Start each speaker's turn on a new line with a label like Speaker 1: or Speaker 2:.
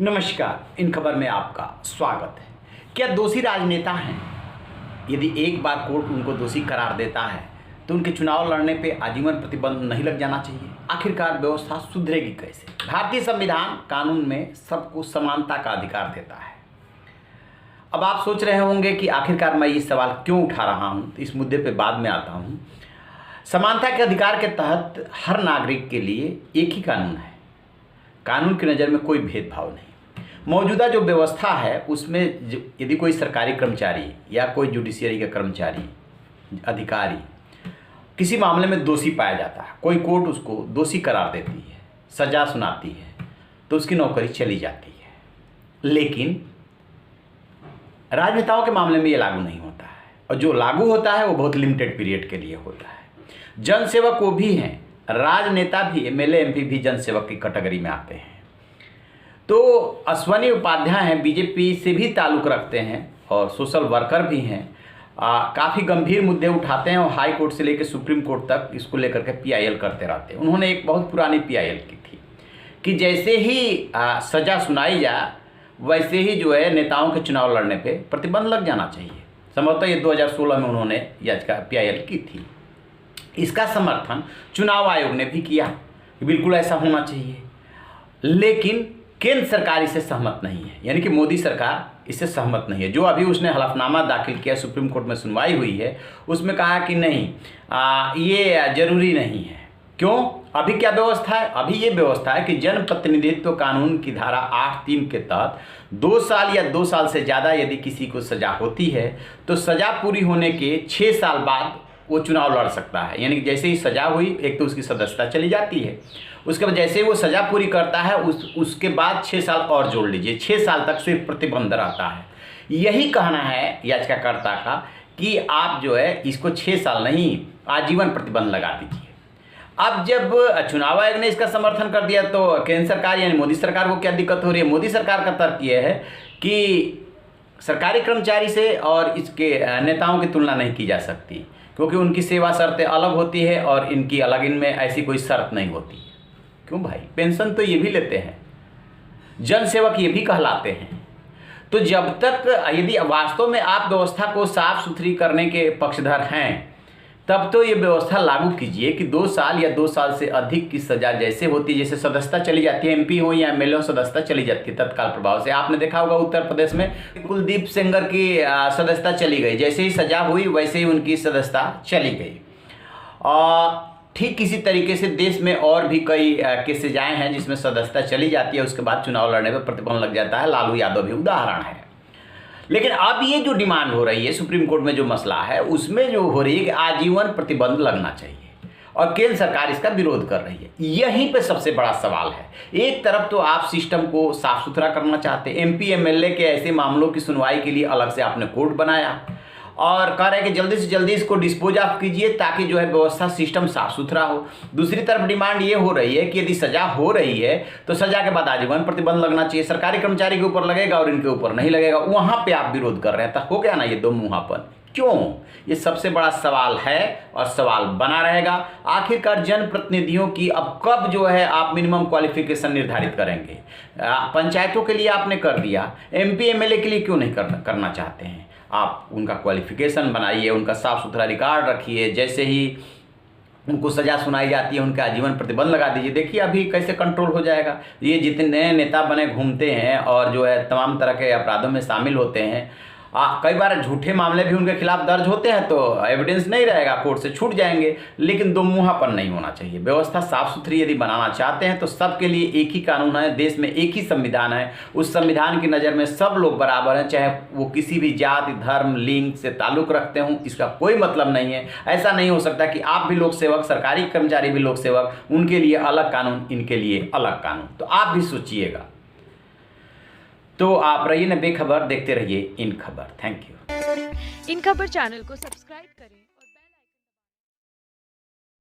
Speaker 1: नमस्कार, इन खबर में आपका स्वागत है। क्या दोषी राजनेता हैं? यदि एक बार कोर्ट उनको दोषी करार देता है तो उनके चुनाव लड़ने पे आजीवन प्रतिबंध नहीं लग जाना चाहिए? आखिरकार व्यवस्था सुधरेगी कैसे? भारतीय संविधान कानून में सबको समानता का अधिकार देता है। अब आप सोच रहे होंगे कि आखिरकार मैं ये सवाल क्यों उठा रहा हूँ, इस मुद्दे पे बाद में आता हूँ। समानता के अधिकार के तहत हर नागरिक के लिए एक ही कानून है। कानून की नज़र में कोई भेदभाव नहीं। मौजूदा जो व्यवस्था है उसमें यदि कोई सरकारी कर्मचारी या कोई जुडिशियरी का कर्मचारी, अधिकारी किसी मामले में दोषी पाया जाता है, कोई कोर्ट उसको दोषी करार देती है, सज़ा सुनाती है, तो उसकी नौकरी चली जाती है। लेकिन राजनेताओं के मामले में ये लागू नहीं होता है, और जो लागू होता है वो बहुत लिमिटेड पीरियड के लिए होता है। जनसेवक वो भी हैं, राजनेता भी, एमएलए एमपी भी जनसेवक की कैटेगरी में आते हैं। तो अश्वनी उपाध्याय हैं, बीजेपी से भी ताल्लुक़ रखते हैं और सोशल वर्कर भी हैं। काफ़ी गंभीर मुद्दे उठाते हैं और हाई कोर्ट से लेकर सुप्रीम कोर्ट तक इसको लेकर के पीआईएल करते रहते हैं। उन्होंने एक बहुत पुरानी पीआईएल की थी कि जैसे ही सज़ा सुनाई जाए वैसे ही जो है नेताओं के चुनाव लड़ने पे प्रतिबंध लग जाना चाहिए। संभवतः ये 2016 में उन्होंने याचिका पीआईएल की थी। इसका समर्थन चुनाव आयोग ने भी किया कि बिल्कुल ऐसा होना चाहिए, लेकिन केंद्र सरकार इससे सहमत नहीं है, यानी कि मोदी सरकार इससे सहमत नहीं है। जो अभी उसने हलफनामा दाखिल किया, सुप्रीम कोर्ट में सुनवाई हुई है, उसमें कहा कि नहीं, ये जरूरी नहीं है। क्यों? अभी क्या व्यवस्था है? अभी ये व्यवस्था है कि जनप्रतिनिधित्व कानून की धारा 8(3) के तहत 2 साल या 2 साल से ज़्यादा यदि किसी को सज़ा होती है तो सज़ा पूरी होने के 6 साल बाद वो चुनाव लड़ सकता है। यानी कि जैसे ही सज़ा हुई, एक तो उसकी सदस्यता चली जाती है, उसके बाद जैसे ही वो सज़ा पूरी करता है उसके बाद 6 साल और जोड़ लीजिए, 6 साल तक सिर्फ प्रतिबंध रहता है। यही कहना है याचिकाकर्ता का कि आप जो है इसको 6 साल नहीं, आजीवन प्रतिबंध लगा दीजिए। अब जब चुनाव आयोग ने इसका समर्थन कर दिया तो केंद्र सरकार यानी मोदी सरकार को क्या दिक्कत हो रही है? मोदी सरकार का तर्क यह है कि सरकारी कर्मचारी से और इसके नेताओं की तुलना नहीं की जा सकती, क्योंकि उनकी सेवा शर्तें अलग होती है और इनकी अलग, इनमें ऐसी कोई शर्त नहीं होती। क्यों भाई? पेंशन तो ये भी लेते हैं, जनसेवक ये भी कहलाते हैं। तो जब तक यदि वास्तव में आप व्यवस्था को साफ सुथरी करने के पक्षधर हैं, तब तो ये व्यवस्था लागू कीजिए कि 2 साल या 2 साल से अधिक की सज़ा जैसे होती है, जैसे सदस्यता चली जाती है, एमपी हो या एमएलए हो, सदस्यता चली जाती है तत्काल प्रभाव से। आपने देखा होगा उत्तर प्रदेश में कुलदीप सेंगर की सदस्यता चली गई, जैसे ही सज़ा हुई वैसे ही उनकी सदस्यता चली गई। और ठीक इसी तरीके से देश में और भी कई केसेज आए हैं जिसमें सदस्यता चली जाती है, उसके बाद चुनाव लड़ने पर प्रतिबंध लग जाता है। लालू यादव भी उदाहरण है। लेकिन अब ये जो डिमांड हो रही है सुप्रीम कोर्ट में, जो मसला है उसमें जो हो रही है कि आजीवन प्रतिबंध लगना चाहिए, और केंद्र सरकार इसका विरोध कर रही है। यहीं पे सबसे बड़ा सवाल है। एक तरफ तो आप सिस्टम को साफ सुथरा करना चाहते, एमपी एमएलए के ऐसे मामलों की सुनवाई के लिए अलग से आपने कोर्ट बनाया और कह रहे हैं कि जल्दी से जल्दी इसको डिस्पोज ऑफ कीजिए ताकि जो है व्यवस्था सिस्टम साफ सुथरा हो। दूसरी तरफ डिमांड ये हो रही है कि यदि सज़ा हो रही है तो सज़ा के बाद आजीवन प्रतिबंध लगना चाहिए। सरकारी कर्मचारी के ऊपर लगेगा और इनके ऊपर नहीं लगेगा। वहाँ पे आप विरोध कर रहे हैं, तो हो गया ना ये दो मुँहापन। क्यों? ये सबसे बड़ा सवाल है और सवाल बना रहेगा। आखिरकार जनप्रतिनिधियों की अब कब जो है आप मिनिमम क्वालिफिकेशन निर्धारित करेंगे? पंचायतों के लिए आपने कर दिया, एमपी एमएलए के लिए क्यों नहीं करना चाहते हैं? आप उनका क्वालिफिकेशन बनाइए, उनका साफ सुथरा रिकॉर्ड रखिए, जैसे ही उनको सज़ा सुनाई जाती है उनका आजीवन प्रतिबंध लगा दीजिए। देखिए अभी कैसे कंट्रोल हो जाएगा। ये जितने नेता बने घूमते हैं और जो है तमाम तरह के अपराधों में शामिल होते हैं, कई बार झूठे मामले भी उनके खिलाफ दर्ज होते हैं तो एविडेंस नहीं रहेगा, कोर्ट से छूट जाएंगे। लेकिन दो मुँहापन नहीं होना चाहिए। व्यवस्था साफ सुथरी यदि बनाना चाहते हैं तो सबके लिए एक ही कानून है, देश में एक ही संविधान है। उस संविधान की नज़र में सब लोग बराबर हैं, चाहे वो किसी भी जाति धर्म लिंग से ताल्लुक़ रखते हों। इसका कोई मतलब नहीं है। ऐसा नहीं हो सकता कि आप भी लोक सेवक, सरकारी कर्मचारी भी लोक सेवक, उनके लिए अलग कानून, इनके लिए अलग कानून। तो आप भी सोचिएगा। तो आप रहिए न बेखबर, देखते रहिए इन खबर। Thank you.
Speaker 2: इन खबर चैनल को सब्सक्राइब करें।